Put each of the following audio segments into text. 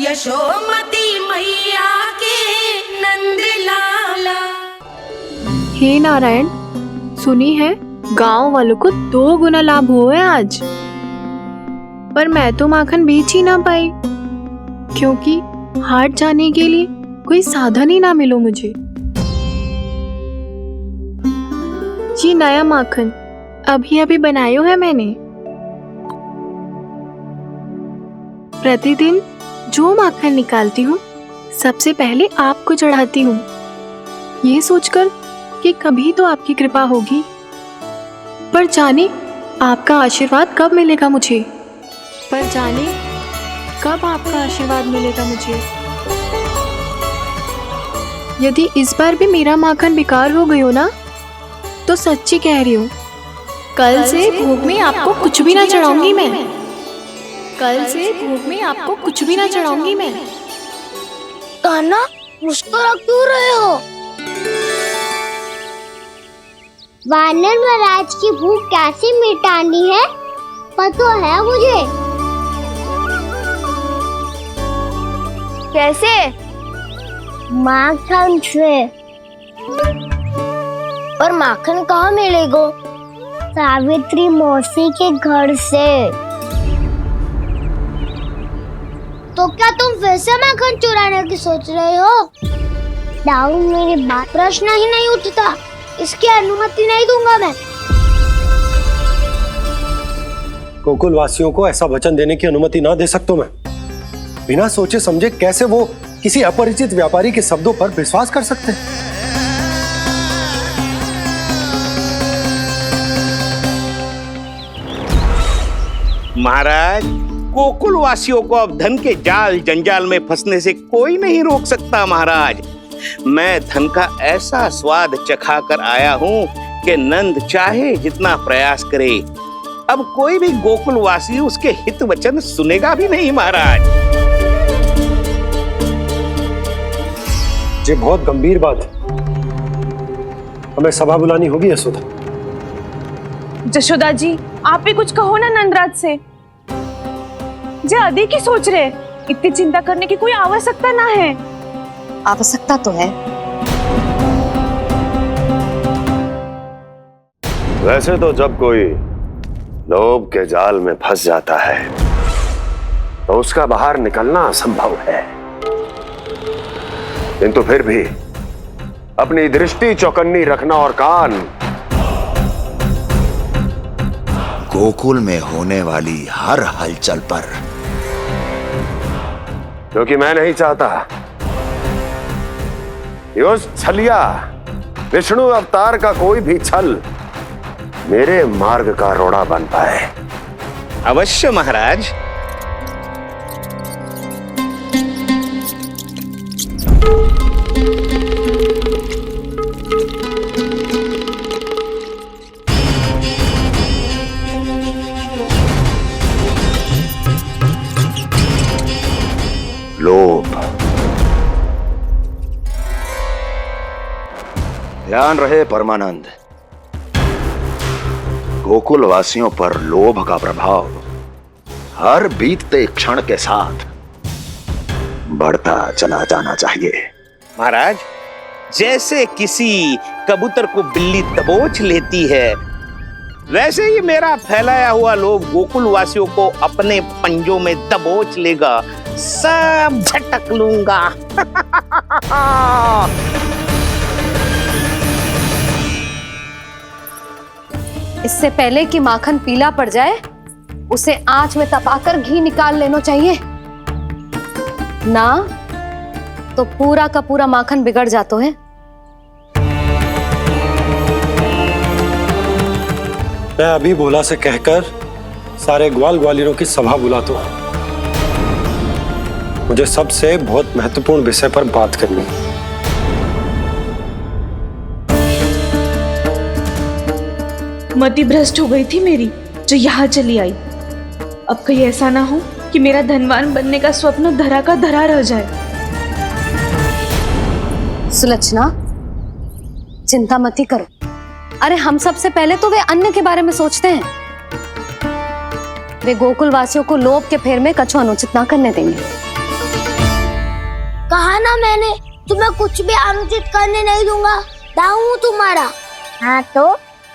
यशोमती मैया के नंद लाला। हे नारायण, सुनी है गांव वालों को 2 गुना लाभ हुआ है आज, पर मैं तो माखन बेच ही ना पाई क्योंकि हाट जाने के लिए कोई साधन ही ना मिलो मुझे। ये नया माखन अभी अभी बनायो है मैंने। प्रतिदिन जो माखन निकालती हूँ सबसे पहले आपको चढ़ाती हूँ, ये सोचकर कि कभी तो आपकी कृपा होगी। पर जाने आपका आशीर्वाद कब मिलेगा मुझे, पर जाने कब आपका आशीर्वाद मिलेगा मुझे। यदि इस बार भी मेरा माखन बेकार हो गई हो ना, तो सच्ची कह रही हूँ, कल से भोग में आपको कुछ भी ना चढ़ाऊंगी मैं। कल से भोग में आपको कुछ भी ना चढ़ाऊंगी मैं। कान्हा, मुस्कुरा क्यों रहे हो? वानर महाराज की भूख कैसे मिटानी है पता है मुझे। कैसे? माखन से। और माखन कहाँ मिलेगा? सावित्री मौसी के घर से। तो क्या तुम फिर से माखन चुराने की सोच रहे हो? दाऊ, मेरी बात प्रश्न ही नहीं उठता, इसकी अनुमति नहीं दूंगा मैं। गोकुल वासियों को ऐसा वचन देने की अनुमति ना दे सकता मैं। बिना सोचे समझे कैसे वो किसी अपरिचित व्यापारी के शब्दों पर विश्वास कर सकते हैं? महाराज, गोकुल वासियों को अब धन के जाल जंजाल में फंसने से कोई नहीं रोक सकता। महाराज, मैं धन का ऐसा स्वाद चखा कर आया हूँ कि नंद चाहे जितना प्रयास करे, अब कोई भी गोकुल वासी उसके हित वचन सुनेगा भी नहीं। महाराज, ये बहुत गंभीर बात है, हमें सभा बुलानी होगी। यशोदा, जशोदा जी, आप भी कुछ कहो ना नंदराज से। जे अधिक ही सोच रहे, इतनी चिंता करने की कोई आवश्यकता ना है। आवश्यकता तो है। वैसे तो जब कोई लोभ के जाल में फंस जाता है तो उसका बाहर निकलना असंभव है, किंतु फिर भी अपनी दृष्टि चौकन्नी रखना और कान गोकुल में होने वाली हर हलचल पर, क्योंकि मैं नहीं चाहता कि उस छलिया विष्णु अवतार का कोई भी छल मेरे मार्ग का रोड़ा बन पाए। अवश्य महाराज। लोभ। ध्यान रहे परमानंद, गोकुल वासियों पर लोभ का प्रभाव हर बीतते क्षण के साथ बढ़ता चला जाना चाहिए। महाराज, जैसे किसी कबूतर को बिल्ली दबोच लेती है, वैसे ही मेरा फैलाया हुआ लोभ गोकुल वासियों को अपने पंजों में दबोच लेगा। सब झटक लूंगा। इससे पहले कि माखन पीला पड़ जाए, उसे आंच में तपाकर घी निकाल लेना चाहिए ना, तो पूरा का पूरा माखन बिगड़ जाता है। मैं अभी भोला से कहकर सारे ग्वाल ग्वालियरों की सभा बुलाता हूं। मुझे सबसे बहुत महत्वपूर्ण विषय पर बात करनी है। मति भ्रष्ट हो गई थी मेरी, जो यहाँ चली आई। अब कहीं ऐसा ना हो कि मेरा धनवान बनने का स्वप्न धरा का धरा रह जाए। सुलक्षणा, चिंता मत ही करो। अरे हम सबसे पहले तो वे अन्न के बारे में सोचते हैं। वे गोकुल वासियों को लोभ के फेर में कछु अनुचित ना करने देंगे। मैंने, तुम्हें कुछ भी अनुचित करने नहीं दूंगा। दाऊ हूँ तुम्हारा। हाँ तो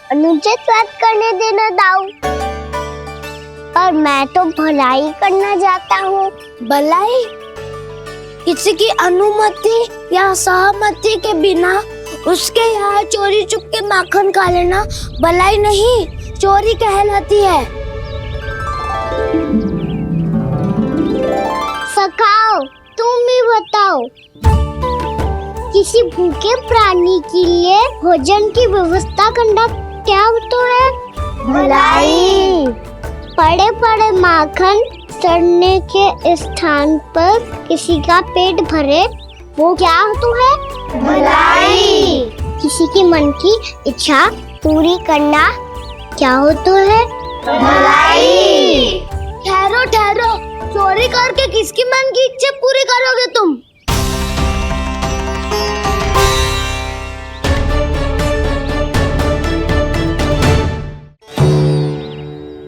अनुचित बात करने देना दाऊ। पर मैं तो भलाई करना चाहता हूँ। भलाई? किसी की अनुमति या सहमति के बिना उसके यहाँ चोरी चुप के माखन खा लेना भलाई नहीं, चोरी कहलाती है। सखाओ, तुम ही बताओ, किसी भूखे प्राणी के लिए भोजन की व्यवस्था करना क्या होता है? भलाई। पड़े पड़े माखन सड़ने के स्थान पर किसी का पेट भरे, वो क्या होता है? भलाई। किसी के मन की इच्छा पूरी करना क्या होता है? भलाई। ठहरो ठहरो, चोरी करके किसकी मन की इच्छा पूरी करोगे तुम?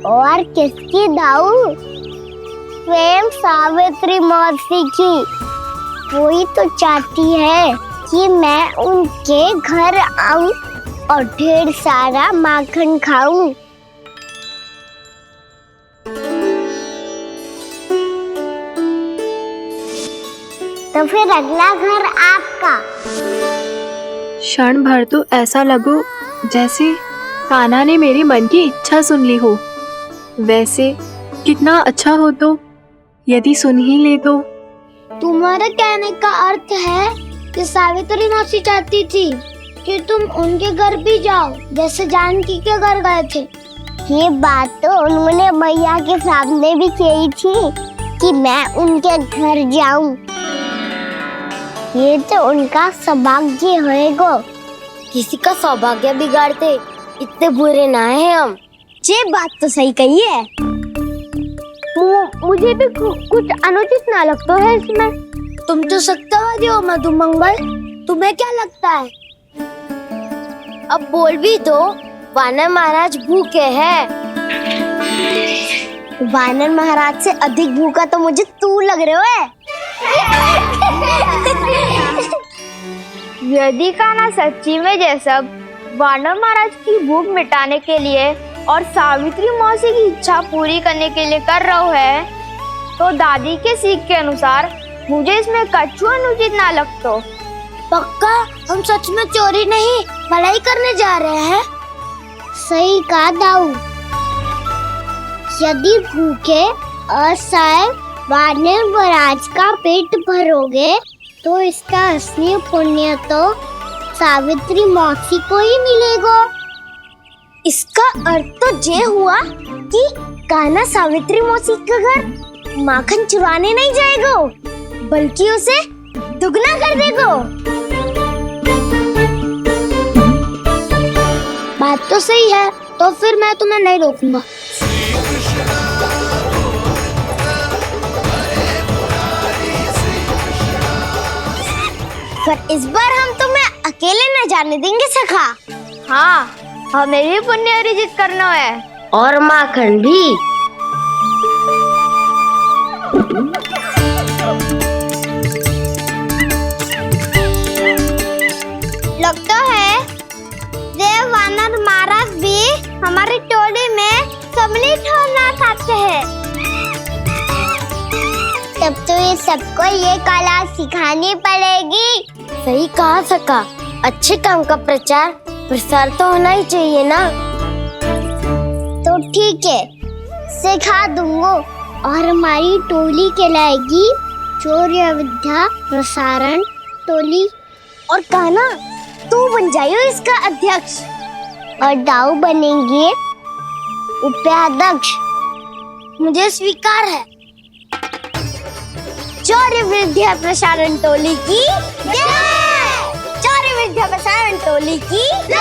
और किसकी दाऊ? स्वयं सावित्री मौसी की। वही तो चाहती है कि मैं उनके घर आऊं और ढेर सारा माखन खाऊं। तो फिर अगला घर आपका। क्षण भर तो ऐसा लगो जैसे कान्हा ने मेरे मन की इच्छा सुन ली हो। वैसे कितना अच्छा हो तो यदि सुन ही ले तो। तुम्हारे कहने का अर्थ है कि सावित्री मौसी चाहती थी कि तुम उनके घर भी जाओ, जैसे जानकी के घर गए थे। ये बात तो उन्होंने मैया के सामने भी कही थी कि मैं उनके घर जाऊं। ये तो उनका सौभाग्य होएगा। किसी का सौभाग्य बिगाड़ते इतने बुरे ना है हम। ये बात तो सही कही है। मुझे भी कुछ अनुचित ना लगता है इसमें। तुम तो सत्यवादी हो मधुमंगल, तुम्हें क्या लगता है? अब बोल भी दो, वानर महाराज भूखे हैं। वानर महाराज से अधिक भूखा तो मुझे तू लग रहे है। यदि कान्हा सच्ची में जैसा वानर महाराज की भूख मिटाने के लिए और सावित्री मौसी की इच्छा पूरी करने के लिए कर रहा है, तो दादी के सीख के अनुसार मुझे इसमें कछु अनुचित ना लगता। पक्का हम सच में चोरी नहीं भलाई करने जा रहे हैं। सही कहा दाऊ। यदि भूखे असहाय वानर महाराज का पेट भरोगे तो इसका असली पुण्य तो सावित्री मौसी को ही मिलेगा। इसका अर्थ तो ये हुआ कि कान्हा सावित्री मौसी के घर माखन चुराने नहीं जाएगा, बल्कि उसे दुगना कर देगा। बात तो सही है, तो फिर मैं तुम्हें नहीं रोकूंगा। पर इस बार हम तुम्हें अकेले न जाने देंगे सखा। हाँ, हमें भी पुण्य अर्जित करना है और माखन भी। लगता है देव वानर महाराज भी हमारी टोली में सम्मिलित होना चाहते हैं। तब तो ये सबको ये कला सिखानी पड़ेगी। सही कहा सका। अच्छे काम का प्रचार प्रसार तो होना ही चाहिए ना। तो ठीक है, सिखा दूंगा और हमारी टोली कहलाएगी चौर्य विद्या प्रसारण टोली। और कान्हा तू बन जाइयो इसका अध्यक्ष और दाऊ बनेंगे उपाध्यक्ष। मुझे स्वीकार है। चौर्य विद्या प्रसारण टोली की जय! चौर्य विद्या प्रसारण टोली की जय!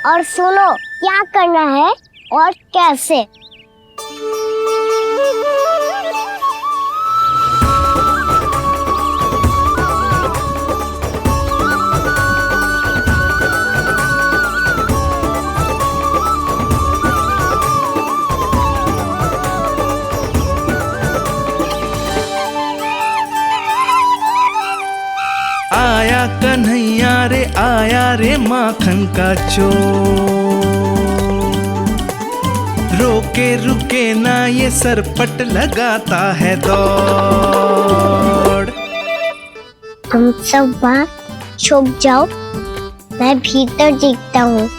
और सुनो क्या करना है और कैसे। माखन का चोर। रोके रुके ना ये सरपट लगाता है दौड़। तुम सब वहाँ छुप जाओ, मैं भीतर देखता हूँ।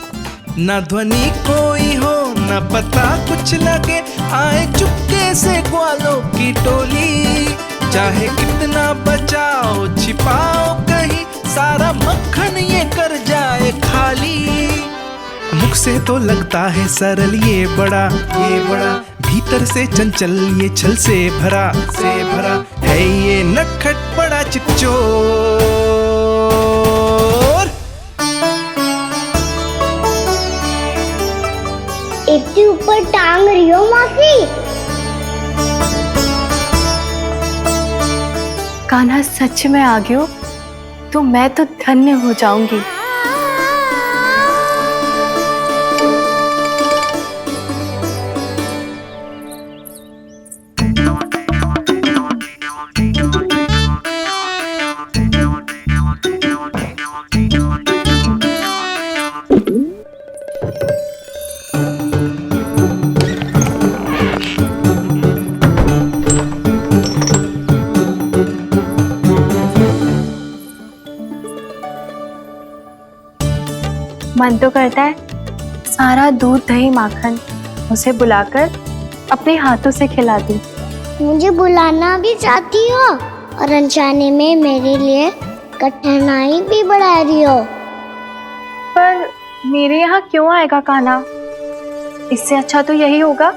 ना ध्वनि कोई हो ना पता कुछ लगे, आए चुपके से ग्वालों की टोली। चाहे कितना बचाओ छिपाओ कहीं, सारा मक्खन ये कर जाए खाली। मुख से तो लगता है सरल ये बड़ा भीतर से चंचल ये छल से भरा है ये नटखट बड़ा चिकचोर। इतनी ऊपर टांग रही हो मौसी? कान्हा सच में आ गयो तो मैं तो धन्य हो जाऊंगी। मन तो करता है सारा दूध दही माखन उसे बुलाकर अपने हाथों से खिला दूं। मुझे बुलाना भी चाहती हो और अनजाने में मेरे लिए कठिनाई भी बढ़ा रही हो। पर मेरे यहाँ क्यों आएगा कान्हा? इससे अच्छा तो यही होगा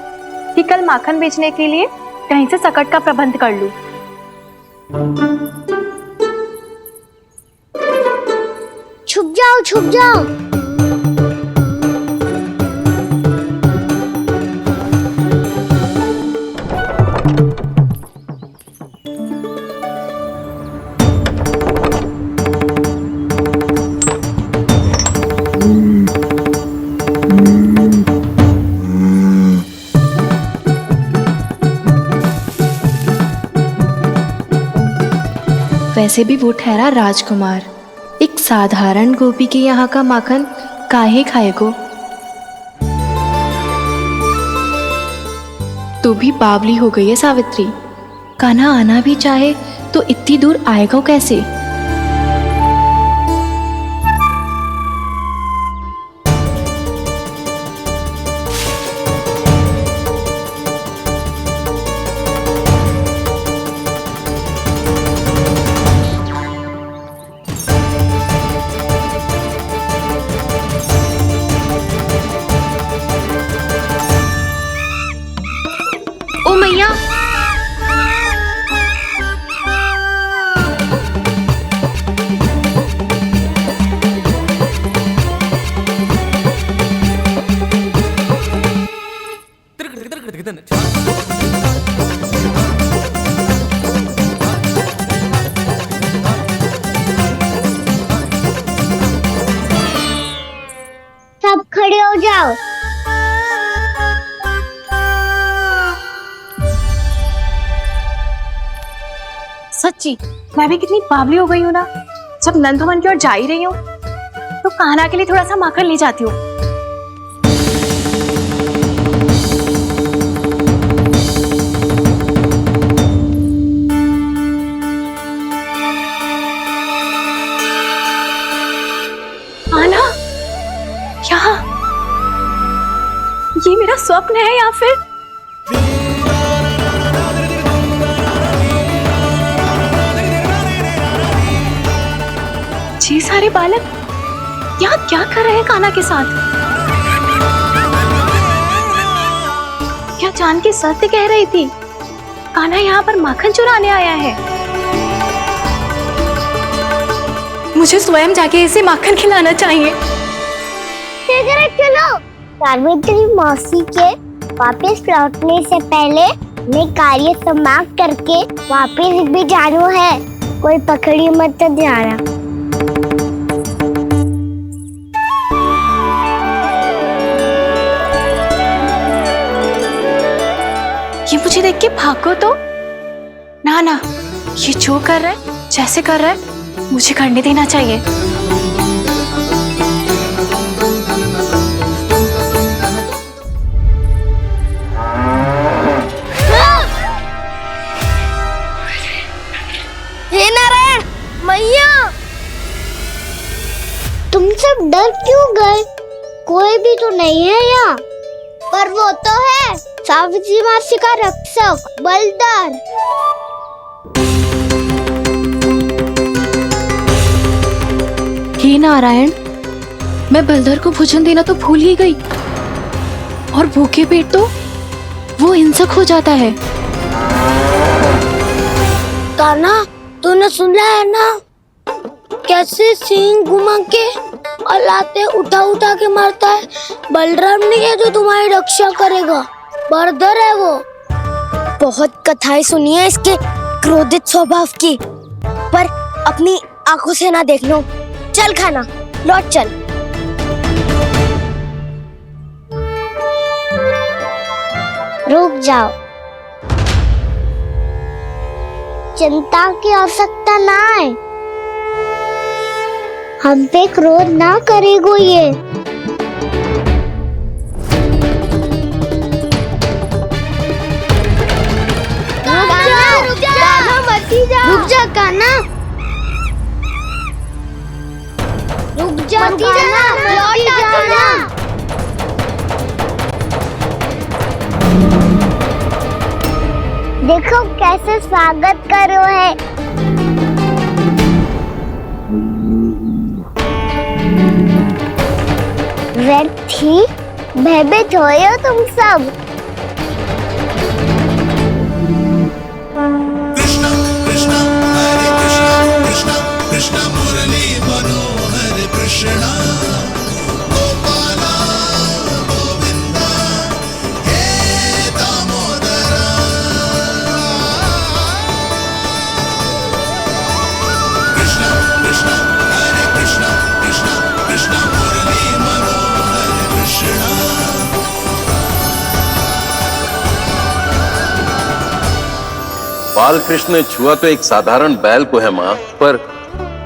कि कल माखन बेचने के लिए कहीं से सकट का प्रबंध कर लूं। छुप जाओ छुप जाओ। वैसे भी वो ठहरा राजकुमार, एक साधारण गोपी के यहाँ का माखन काहे खाएगो। तू भी बावली हो गई है सावित्री। कान्हा आना भी चाहे तो इतनी दूर आएगा कैसे? ओ मैया, सब खड़े हो जाओ। सच्ची मैं भी कितनी बावली हो गई हूँ ना। जब नंदभवन की ओर जा ही रही हूँ तो कान्हा के लिए थोड़ा सा माखन ले जाती हूँ। कान्हा, यहाँ ये मेरा स्वप्न है या फिर ये सारे बालक यहाँ क्या कर रहे हैं कान्हा के साथ? क्या जानकी सत्य कह रही थी? कान्हा यहाँ पर माखन चुराने आया है। मुझे स्वयं जाके इसे माखन खिलाना चाहिए। चलो, सावित्री मौसी के वापस लौटने से पहले मैं कार्य समाप्त करके वापस भी जाना है। कोई पकड़ी मत जाना। ये मुझे देख के भागो तो ना ना, ये जो कर रहा है जैसे कर रहा है मुझे करने देना चाहिए। कोई भी तो नहीं है यहाँ। पर वो तो है सावित्री मासी का रक्षक बलदार। हे नारायण, मैं बलधर को भोजन देना तो भूल ही गई, और भूखे पेट तो वो हिंसक हो जाता है। कान्हा, तूने सुना है ना कैसे सींग घुमा के और लाते उठा उठा के मारता है? बलराम नहीं है जो तुम्हारी रक्षा करेगा, बलधर है वो। बहुत कथाएं सुनी है इसके क्रोधित स्वभाव की, पर अपनी आंखों से ना देख लो। चल खाना, लौट चल। रुक जाओ, चिंता की आवश्यकता ना है। हम पे क्रोध ना करेगो ये। रुक जा कान्हा, रुक जा कान्हा, लौट जाना। देखो कैसे स्वागत करो है। व्यर्थी भयभीत हो तुम सब। बाल कृष्ण ने छुआ तो एक साधारण बैल को है मां, पर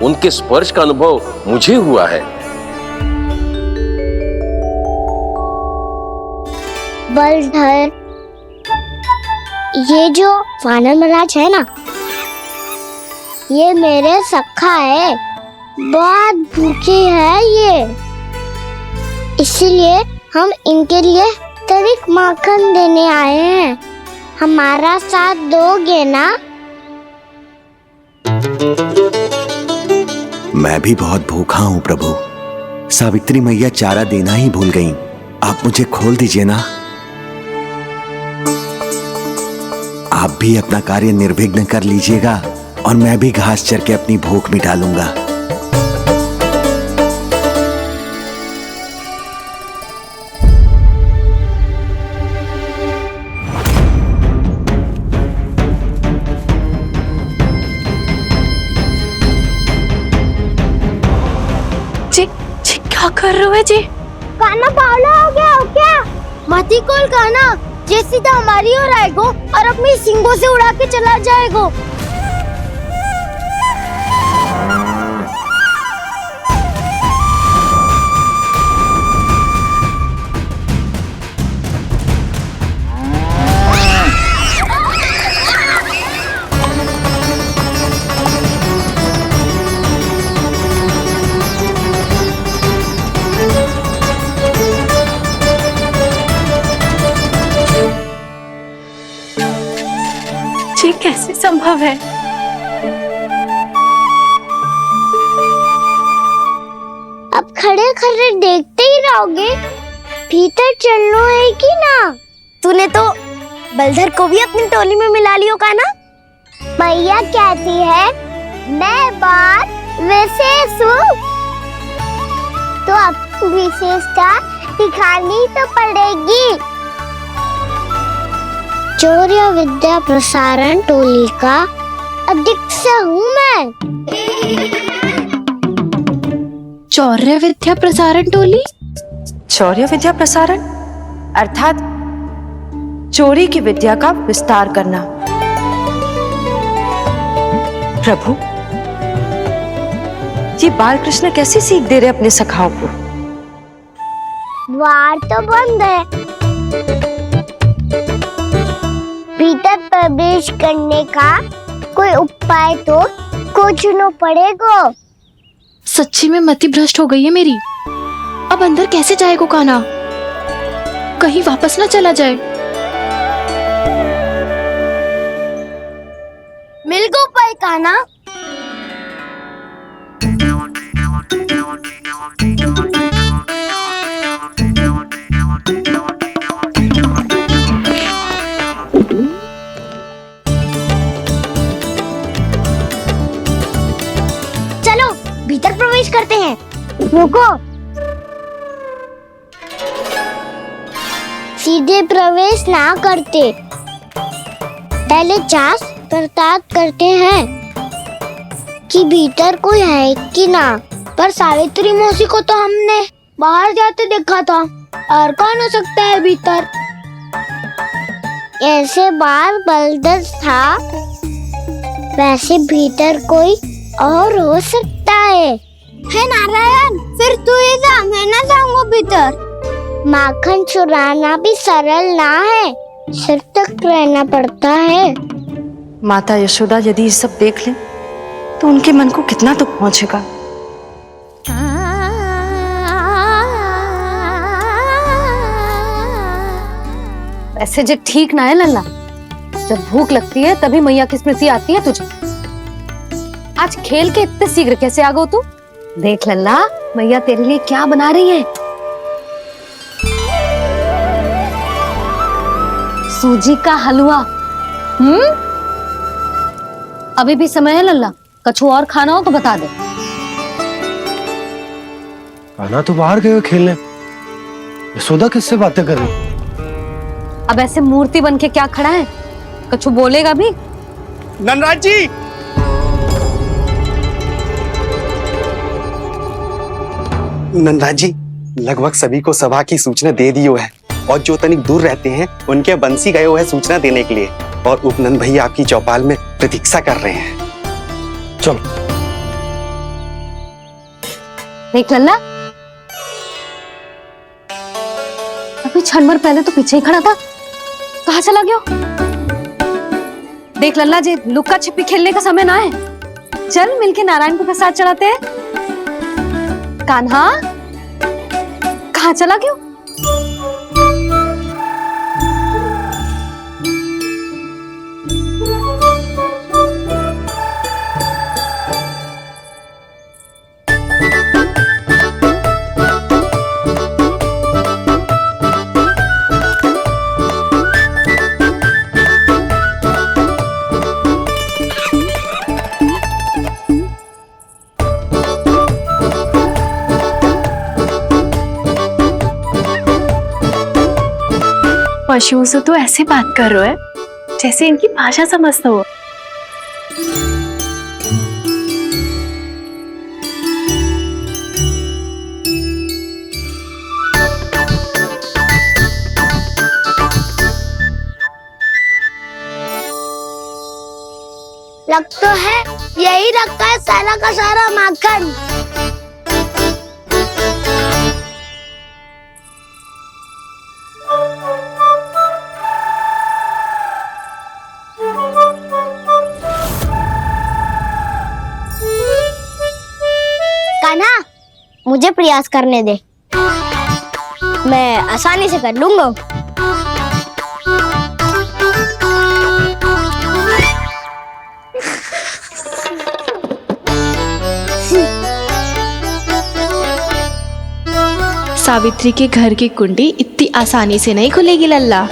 उनके स्पर्श का अनुभव मुझे हुआ है। बलधर, ये जो वानर महाराज है ना, ये मेरे सखा है, बहुत भूखे हैं ये, इसीलिए हम इनके लिए तनिक माखन देने आए हैं। हमारा साथ दोगे ना? मैं भी बहुत भूखा हूँ प्रभु। सावित्री मैया चारा देना ही भूल गईं। आप मुझे खोल दीजिए ना। आप भी अपना कार्य निर्विघ्न कर लीजिएगा और मैं भी घास चर के अपनी भूख मिटा लूंगा। क्या कर रहे हो जी? कान्हा पावला हो गया हो क्या? मती कोल कान्हा, ये सीधा हमारी ओर आएगो और अपनी सींगों से उड़ा के चला जाएगो। ये कैसे संभव है? अब खड़े खड़े देखते ही रहोगे? भीतर चलना है कि ना? तूने तो बलधर को भी अपनी टोली में मिला लियो का ना? भैया कहती है मैं बात विशेष हूँ, तो अब विशेषता दिखानी तो पड़ेगी। चौर्य विद्या प्रसारण टोली का अध्यक्ष हूँ मैं। चौर्य विद्या प्रसारण टोली? चौर्य विद्या प्रसारण अर्थात चोरी की विद्या का विस्तार करना। प्रभु, ये बाल कृष्ण कैसी सीख दे रहे अपने सखाओं को? द्वार तो बंद है, भीतर प्रवेश करने का कोई उपाय तो खोजना पड़ेगा। सच्ची में मति भ्रष्ट हो गई है मेरी। अब अंदर कैसे जाएगा कान्हा? कहीं वापस ना चला जाए। मिल गो पाई कान्हा। चलो भीतर प्रवेश करते हैं। रुको, सीधे प्रवेश ना करते, पहले जांच पड़ताल करते हैं कि भीतर कोई है कि ना। पर सावित्री मौसी को तो हमने बाहर जाते देखा था, और कौन हो सकता है भीतर? ऐसे बार बलदर था, वैसे भीतर कोई और हो सकता है नारायण, फिर तू ही जा, मैं ना जाऊंगा भीतर। माखन चुराना भी सरल ना है, सिर तक रहना पड़ता है। माता यशोदा यदि ये सब देख ले तो उनके मन को कितना दुख पहुंचेगा। ऐसे जे ठीक ना है लल्ला, जब भूख लगती है तभी मैया की स्मृति आती है तुझे। आज खेल के इतने शीघ्र कैसे आ गो तू? देख लल्ला, मैया तेरे लिए क्या बना रही है। सूजी का हलवा। अभी भी समय है लल्ला, कछु और खाना हो तो बता दे। कान्हा तो बाहर गए खेलने, यशोदा किससे बातें कर रही? अब ऐसे मूर्ति बन के क्या खड़ा है, कछु बोलेगा भी? नंदराज जी, नंदराज जी, लगभग सभी को सभा की सूचना दे दी है, और जो तनिक दूर रहते हैं उनके बंसी गए हुए सूचना देने के लिए, और उपनंद भैया आपकी चौपाल में प्रतीक्षा कर रहे हैं। चलो। देख लल्ला, अभी क्षण भर पहले तो पीछे ही खड़ा था, कहाँ चला गया? देख लल्ला जी, लुक्का छिपी खेलने का समय ना है, चल मिलके नारायण को प्रसाद चढ़ाते हैं। कान्हा, कहाँ चला गया? पशुओं से तो ऐसे बात कर रहे हो जैसे इनकी भाषा समझता हो। लग तो है यही रखा है सारा का सारा माखन। कान्हा, मुझे प्रयास करने दे, मैं आसानी से कर लूंगा। सावित्री के घर की कुंडी इतनी आसानी से नहीं खुलेगी लल्ला।